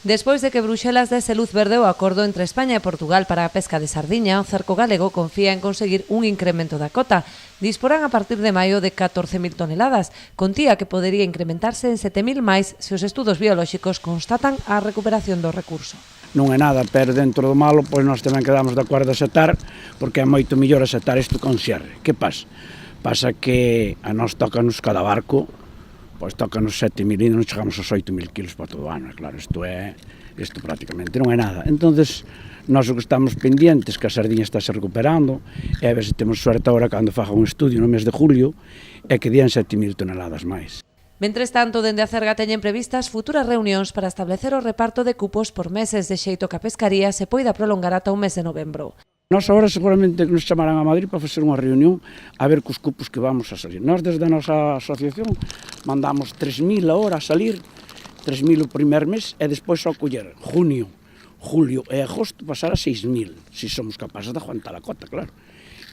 Despois de que Bruxelas dese luz verde ao acordo entre España e Portugal para a pesca de sardiña, o cerco galego confía en conseguir un incremento da cota. Disporán a partir de maio de 14.000 toneladas, contía que podería incrementarse en 7.000 máis se os estudos biolóxicos constatan a recuperación do recurso. Non é nada, pero dentro do malo, pois nós tamén quedamos de acordo a setar, porque é moito mellor a setar isto con xerre. Que pasa? Pasa que a nós toca-nos cada barco, pois toca-nos 7.000 e non chegamos aos 8.000 kilos para todo o ano. Claro, isto prácticamente non é nada. Entonces, nós o que estamos pendientes, que a sardiña está se recuperando, e a ver se temos suerte agora cando faga un estudio no mes de julio, e que dían 7.000 toneladas máis. Mentres tanto, dende a Cerga teñen previstas futuras reunións para establecer o reparto de cupos por meses, de xeito que a pescaría se poida prolongar ata o mes de novembro. Nós agora seguramente nos chamarán a Madrid para facer unha reunión a ver cos cupos que vamos a salir. Nós desde a nosa asociación mandamos 3.000 ahora a salir, 3.000 o primer mes e despois só coller junio, julio e agosto pasar a 6.000, se somos capaces de aguantar a cota, claro.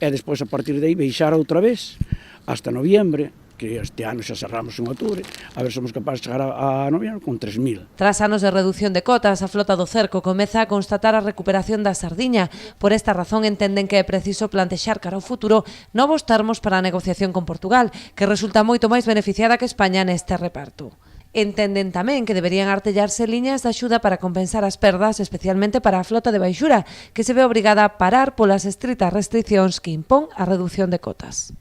E despois a partir de aí baixar outra vez hasta noviembre, que este ano xa cerramos en outubro, a ver se somos capaces de chegar a noviembre con 3.000. Tras anos de reducción de cotas, a flota do cerco comeza a constatar a recuperación da sardiña. Por esta razón entenden que é preciso plantexar cara ao futuro novos termos para a negociación con Portugal, que resulta moito máis beneficiada que España neste reparto. Entenden tamén que deberían artellarse liñas de axuda para compensar as perdas, especialmente para a flota de baixura, que se ve obrigada a parar polas estritas restricións que impón a reducción de cotas.